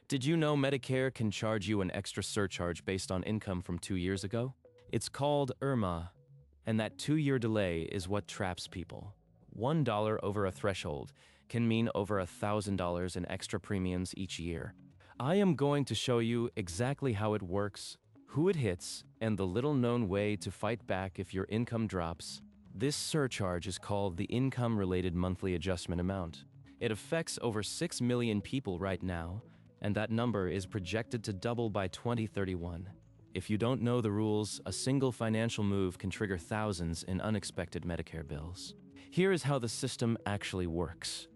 Did you know Medicare can charge you an extra surcharge based on income from 2 years ago? It's called IRMAA, and that 2-year delay is what traps people. $1 over a threshold can mean over $1,000 in extra premiums each year. I am going to show you exactly how it works, who it hits, and the little-known way to fight back if your income drops. This surcharge is called the Income-Related Monthly Adjustment Amount. It affects over 6 million people right now, and that number is projected to double by 2031. If you don't know the rules, a single financial move can trigger thousands in unexpected Medicare bills. Here is how the system actually works.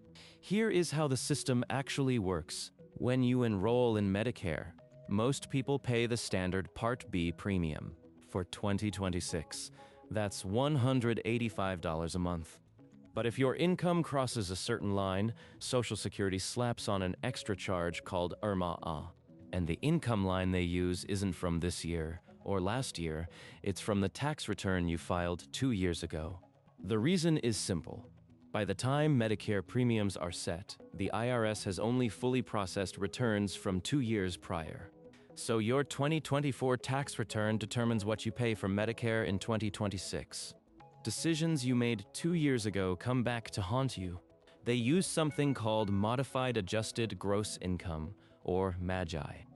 When you enroll in Medicare, most people pay the standard Part B premium for 2026. That's $185 a month. But if your income crosses a certain line, Social Security slaps on an extra charge called IRMAA. And the income line they use isn't from this year or last year, it's from the tax return you filed 2 years ago. The reason is simple. By the time Medicare premiums are set, the IRS has only fully processed returns from 2 years prior. So your 2024 tax return determines what you pay from Medicare in 2026. Decisions you made 2 years ago come back to haunt you. They use something called Modified Adjusted Gross Income, or MAGI.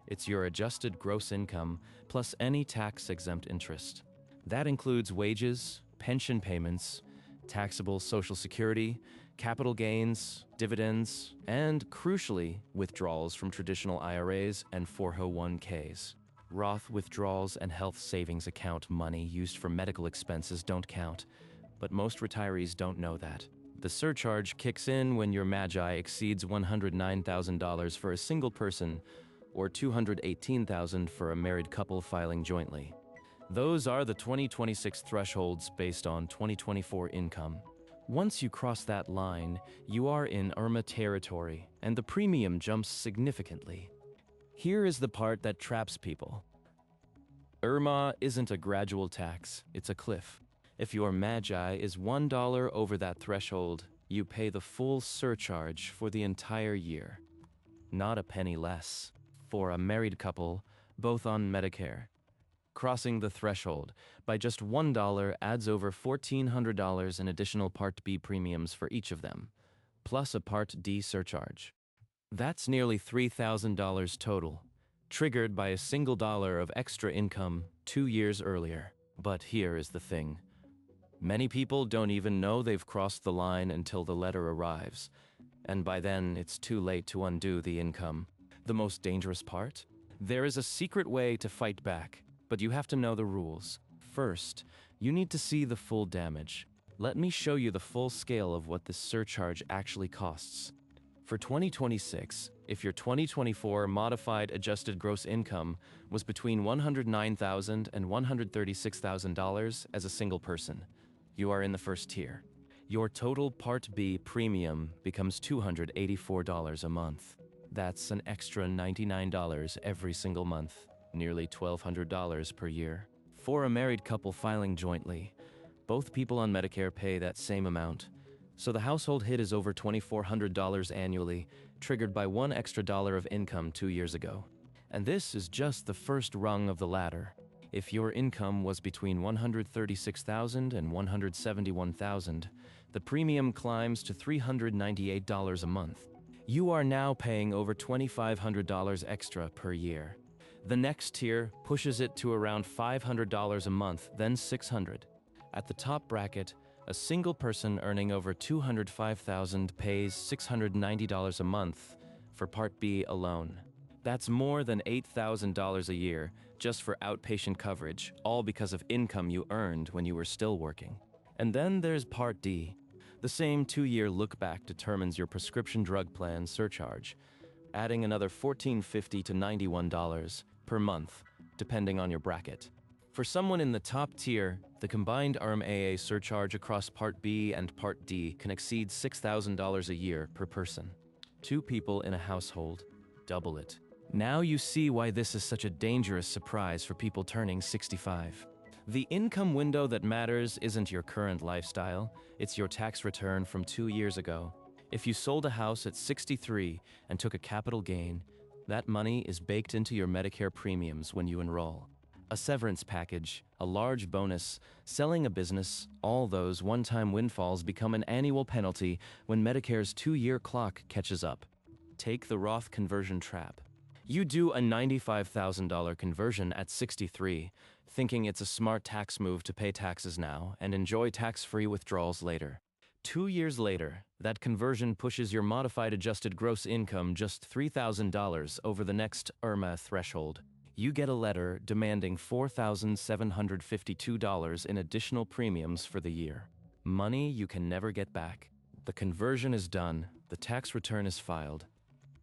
It's your adjusted gross income plus any tax-exempt interest. That includes wages, pension payments, taxable Social Security, capital gains, dividends, and, crucially, withdrawals from traditional IRAs and 401ks. Roth withdrawals and health savings account money used for medical expenses don't count, but most retirees don't know that. The surcharge kicks in when your MAGI exceeds $109,000 for a single person or $218,000 for a married couple filing jointly. Those are the 2026 thresholds based on 2024 income. Once you cross that line, you are in IRMAA territory, and the premium jumps significantly. Here is the part that traps people. IRMAA isn't a gradual tax, it's a cliff. If your MAGI is $1 over that threshold, you pay the full surcharge for the entire year. Not a penny less. For a married couple, both on Medicare, crossing the threshold by just $1 adds over $1,400 in additional Part B premiums for each of them, plus a Part D surcharge. That's nearly $3,000 total, triggered by a single dollar of extra income 2 years earlier. But here is the thing. Many people don't even know they've crossed the line until the letter arrives, and by then it's too late to undo the income. The most dangerous part? There is a secret way to fight back, but you have to know the rules. First, you need to see the full damage. Let me show you the full scale of what this surcharge actually costs. For 2026, if your 2024 modified adjusted gross income was between $109,000 and $136,000 as a single person, you are in the first tier. Your total Part B premium becomes $284 a month. That's an extra $99 every single month, nearly $1,200 per year. For a married couple filing jointly, both people on Medicare pay that same amount. So the household hit is over $2,400 annually, triggered by $1 extra of income 2 years ago. And this is just the first rung of the ladder. If your income was between $136,000 and $171,000, the premium climbs to $398 a month. You are now paying over $2,500 extra per year. The next tier pushes it to around $500 a month, then $600. At the top bracket, a single person earning over $205,000 pays $690 a month for Part B alone. That's more than $8,000 a year just for outpatient coverage, all because of income you earned when you were still working. And then there's Part D. The same 2-year look-back determines your prescription drug plan surcharge, adding another $1,450 to $91 per month, depending on your bracket. For someone in the top tier, the combined IRMAA surcharge across Part B and Part D can exceed $6,000 a year per person. 2 people in a household, double it. Now you see why this is such a dangerous surprise for people turning 65. The income window that matters isn't your current lifestyle, it's your tax return from 2 years ago. If you sold a house at 63 and took a capital gain, That money is baked into your Medicare premiums when you enroll. A severance package, a large bonus, selling a business, all those one-time windfalls become an annual penalty when Medicare's 2-year clock catches up. Take the Roth-conversion trap. You do a $95,000 conversion at 63, thinking it's a smart tax move to pay taxes now and enjoy tax-free withdrawals later. 2 years later, that conversion pushes your modified adjusted gross income just $3,000 over the next IRMAA threshold. You get a letter demanding $4,752 in additional premiums for the year. Money you can never get back. The conversion is done, the tax return is filed,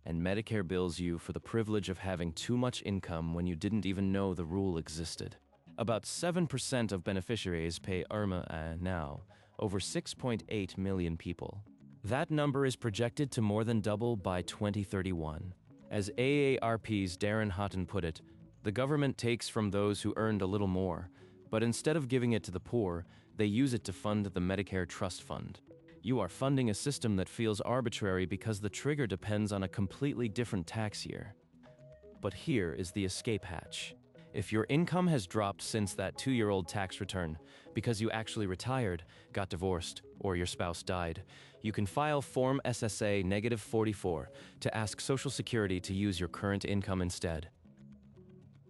and Medicare bills you for the privilege of having too much income when you didn't even know the rule existed. About 7% of beneficiaries pay IRMAA now, over 6.8 million people. That number is projected to more than double by 2031. As AARP's Darren Houghton put it, the government takes from those who earned a little more, but instead of giving it to the poor, they use it to fund the Medicare Trust Fund. You are funding a system that feels arbitrary because the trigger depends on a completely different tax year. But here is the escape hatch. If your income has dropped since that 2-year-old tax return, because you actually retired, got divorced, or your spouse died, you can file Form SSA-44 to ask Social Security to use your current income instead.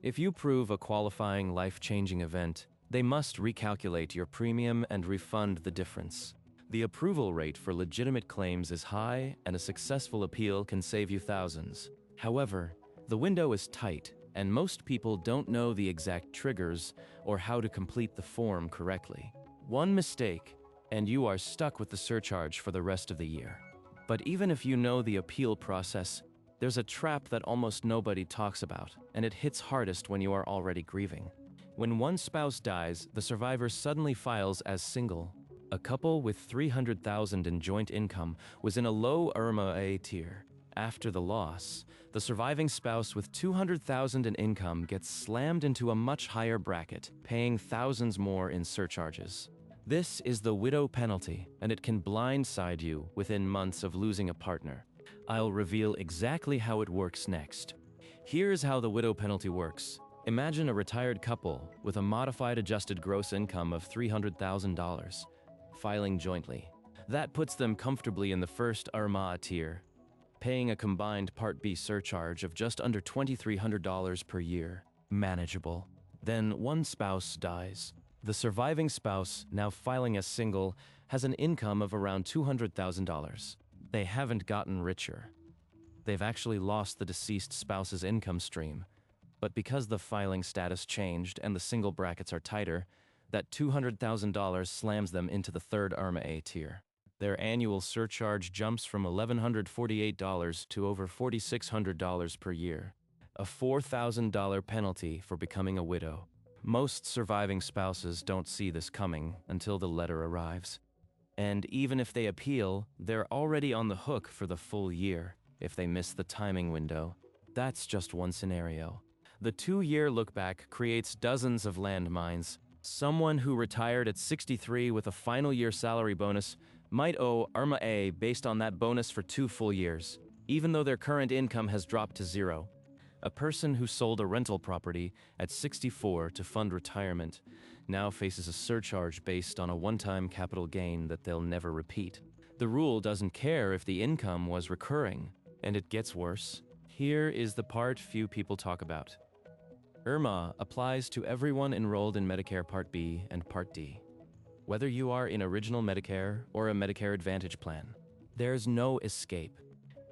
If you prove a qualifying life-changing event, they must recalculate your premium and refund the difference. The approval rate for legitimate claims is high, and a successful appeal can save you thousands. However, the window is tight, and most people don't know the exact triggers or how to complete the form correctly. One mistake, and you are stuck with the surcharge for the rest of the year. But even if you know the appeal process, there's a trap that almost nobody talks about, and it hits hardest when you are already grieving. When one spouse dies, the survivor suddenly files as single. A couple with $300,000 in joint income was in a low IRMAA tier. After the loss, the surviving spouse with $200,000 in income gets slammed into a much higher bracket, paying thousands more in surcharges. This is the widow penalty, and it can blindside you within months of losing a partner. I'll reveal exactly how it works next. Here's how the widow penalty works. Imagine a retired couple with a modified adjusted gross income of $300,000, filing jointly. That puts them comfortably in the first IRMAA tier, paying a combined Part B surcharge of just under $2,300 per year. Manageable. Then one spouse dies. The surviving spouse, now filing as single, has an income of around $200,000. They haven't gotten richer. They've actually lost the deceased spouse's income stream. But because the filing status changed and the single brackets are tighter, that $200,000 slams them into the third IRMAA tier. Their annual surcharge jumps from $1,148 to over $4,600 per year, a $4,000 penalty for becoming a widow. Most surviving spouses don't see this coming until the letter arrives. And even if they appeal, they're already on the hook for the full year if they miss the timing window. That's just one scenario. The 2-year look-back creates dozens of landmines. Someone who retired at 63 with a final year salary bonus might owe IRMAA based on that bonus for 2 full years, even though their current income has dropped to zero. A person who sold a rental property at 64 to fund retirement now faces a surcharge based on a one-time capital gain that they'll never repeat. The rule doesn't care if the income was recurring, and it gets worse. Here is the part few people talk about. IRMAA applies to everyone enrolled in Medicare Part B and Part D. Whether you are in Original Medicare or a Medicare Advantage plan, there's no escape.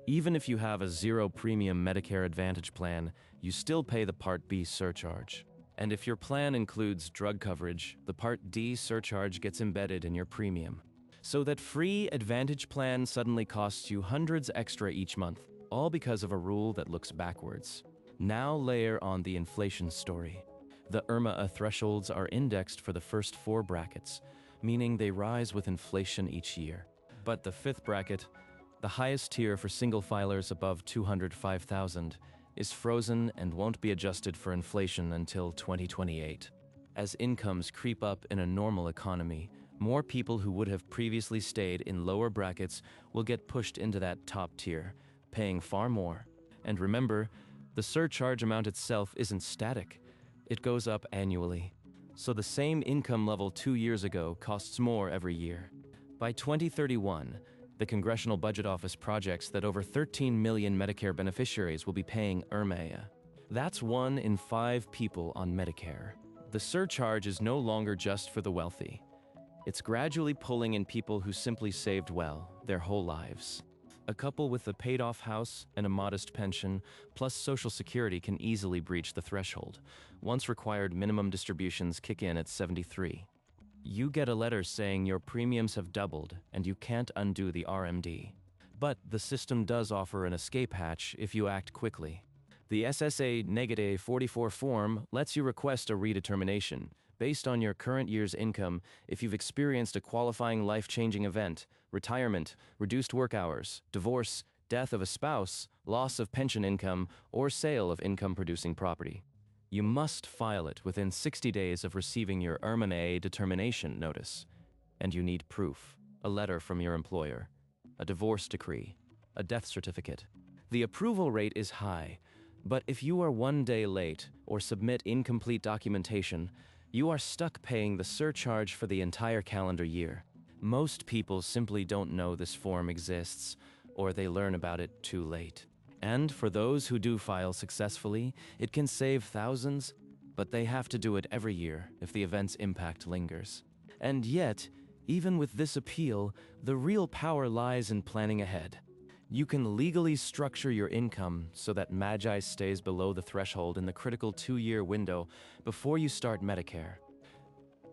Even if you have a zero-premium Medicare Advantage plan, you still pay the Part B surcharge. And if your plan includes drug coverage, the Part D surcharge gets embedded in your premium. So that free Advantage plan suddenly costs you hundreds extra each month, all because of a rule that looks backwards. Now layer on the inflation story. The IRMAA thresholds are indexed for the first 4 brackets, meaning they rise with inflation each year. But the 5th bracket, the highest tier for single filers above $205,000, is frozen and won't be adjusted for inflation until 2028. As incomes creep up in a normal economy, more people who would have previously stayed in lower brackets will get pushed into that top tier, paying far more. And remember, The surcharge amount itself isn't static. It goes up annually. So the same income level 2 years ago costs more every year. By 2031, the Congressional Budget Office projects that over 13 million Medicare beneficiaries will be paying IRMAA. That's 1 in 5 people on Medicare. The surcharge is no longer just for the wealthy. It's gradually pulling in people who simply saved well their whole lives. A couple with a paid-off house and a modest pension, plus Social Security, can easily breach the threshold. Once required minimum distributions kick in at 73. You get a letter saying your premiums have doubled and you can't undo the RMD. But the system does offer an escape hatch if you act quickly. The SSA-44 form lets you request a redetermination based on your current year's income if you've experienced a qualifying life-changing event, retirement, reduced work hours, divorce, death of a spouse, loss of pension income, or sale of income-producing property. You must file it within 60 days of receiving your IRMAA determination notice. And you need proof: a letter from your employer, a divorce decree, a death certificate. The approval rate is high, but if you are 1 day late or submit incomplete documentation, you are stuck paying the surcharge for the entire calendar year. Most people simply don't know this form exists, or they learn about it too late. And for those who do file successfully, it can save thousands, but they have to do it every year if the event's impact lingers. And yet, even with this appeal, the real power lies in planning ahead. You can legally structure your income so that Magi stays below the threshold in the critical 2-year window before you start Medicare.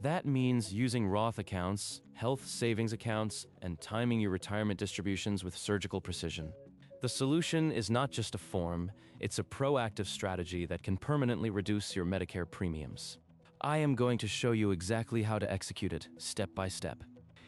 That means using Roth accounts, health savings accounts, and timing your retirement distributions with surgical precision. The solution is not just a form, it's a proactive strategy that can permanently reduce your Medicare premiums. I am going to show you exactly how to execute it, step by step.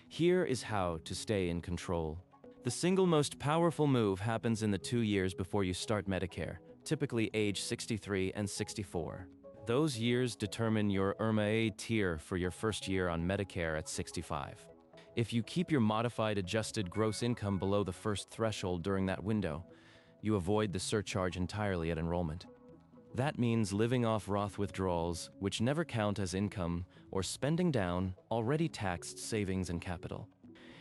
Here is how to stay in control. The single most powerful move happens in the 2 years before you start Medicare, typically age 63 and 64. Those years determine your IRMAA tier for your first year on Medicare at 65. If you keep your modified adjusted gross income below the first threshold during that window, you avoid the surcharge entirely at enrollment. That means living off Roth withdrawals, which never count as income, or spending down already taxed savings and capital.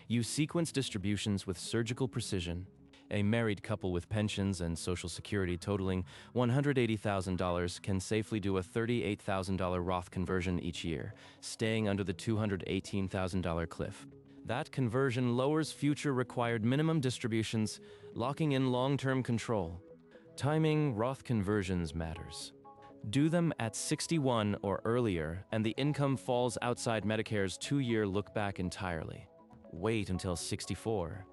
You sequence distributions with surgical precision. A married couple with pensions and Social Security totaling $180,000 can safely do a $38,000 Roth conversion each year, staying under the $218,000 cliff. That conversion lowers future required minimum distributions, locking in long-term control. Timing Roth conversions matters. Do them at 61 or earlier, and the income falls outside Medicare's 2-year look-back entirely. Wait until 64,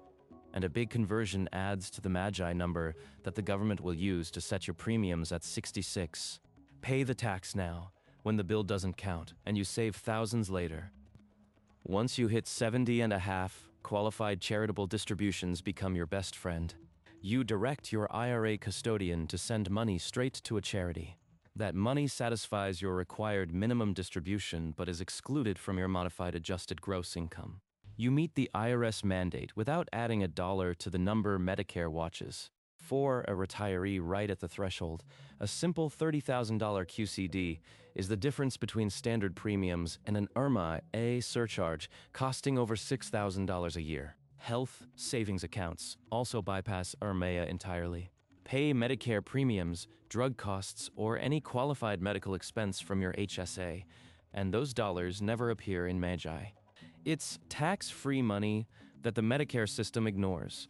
and a big conversion adds to the Magi number that the government will use to set your premiums at 66. Pay the tax now, when the bill doesn't count, and you save thousands later. Once you hit 70 and a half, qualified charitable distributions become your best friend. You direct your IRA custodian to send money straight to a charity. That money satisfies your required minimum distribution but is excluded from your modified adjusted gross income. You meet the IRS mandate without adding a dollar to the number Medicare watches. For a retiree right at the threshold, a simple $30,000 QCD is the difference between standard premiums and an IRMAA surcharge costing over $6,000 a year. Health savings accounts also bypass IRMAA entirely. Pay Medicare premiums, drug costs, or any qualified medical expense from your HSA, and those dollars never appear in Magi. It's tax-free money that the Medicare system ignores.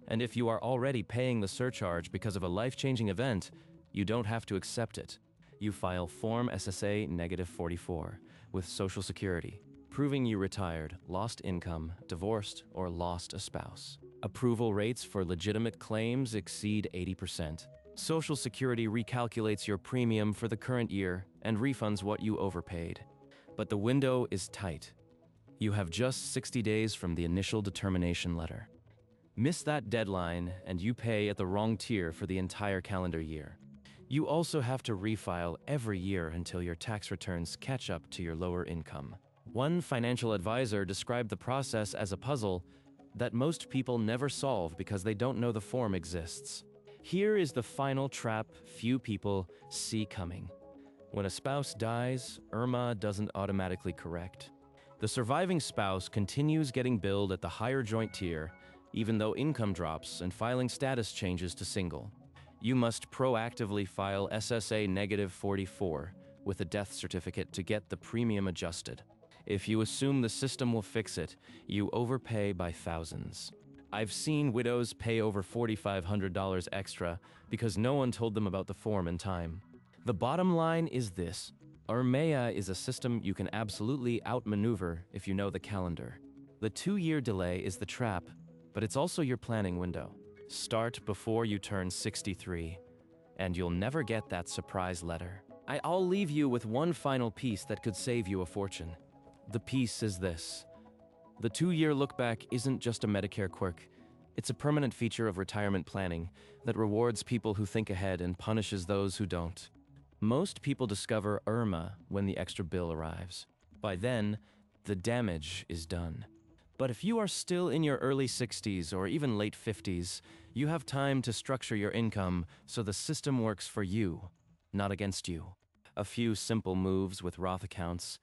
And if you are already paying the surcharge because of a life-changing event, you don't have to accept it. You file Form SSA-44 with Social Security, proving you retired, lost income, divorced, or lost a spouse. Approval rates for legitimate claims exceed 80%. Social Security recalculates your premium for the current year and refunds what you overpaid. But the window is tight. You have just 60 days from the initial determination letter. Miss that deadline, and you pay at the wrong tier for the entire calendar year. You also have to refile every year until your tax returns catch up to your lower income. One financial advisor described the process as a puzzle that most people never solve because they don't know the form exists. Here is the final trap few people see coming. When a spouse dies, IRMAA doesn't automatically correct. The surviving spouse continues getting billed at the higher joint tier, even though income drops and filing status changes to single. You must proactively file SSA-44 with a death certificate to get the premium adjusted. If you assume the system will fix it, you overpay by thousands. I've seen widows pay over $4,500 extra because no one told them about the form in time. The bottom line is this: IRMAA is a system you can absolutely outmaneuver if you know the calendar. The 2-year delay is the trap, but it's also your planning window. Start before you turn 63, and you'll never get that surprise letter. I'll leave you with one final piece that could save you a fortune. The piece is this: the 2-year look-back isn't just a Medicare quirk. It's a permanent feature of retirement planning that rewards people who think ahead and punishes those who don't. Most people discover IRMAA when the extra bill arrives. By then, the damage is done. But if you are still in your early 60s or even late 50s, you have time to structure your income so the system works for you, not against you. A few simple moves with Roth accounts,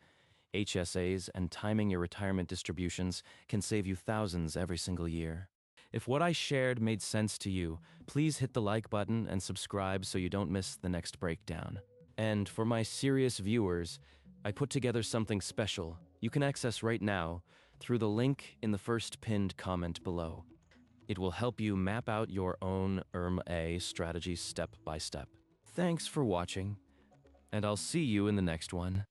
HSAs, and timing your retirement distributions can save you thousands every single year. If what I shared made sense to you, please hit the like button and subscribe so you don't miss the next breakdown. And for my serious viewers, I put together something special you can access right now through the link in the first pinned comment below. It will help you map out your own IRMAA strategy step by step. Thanks for watching, and I'll see you in the next one.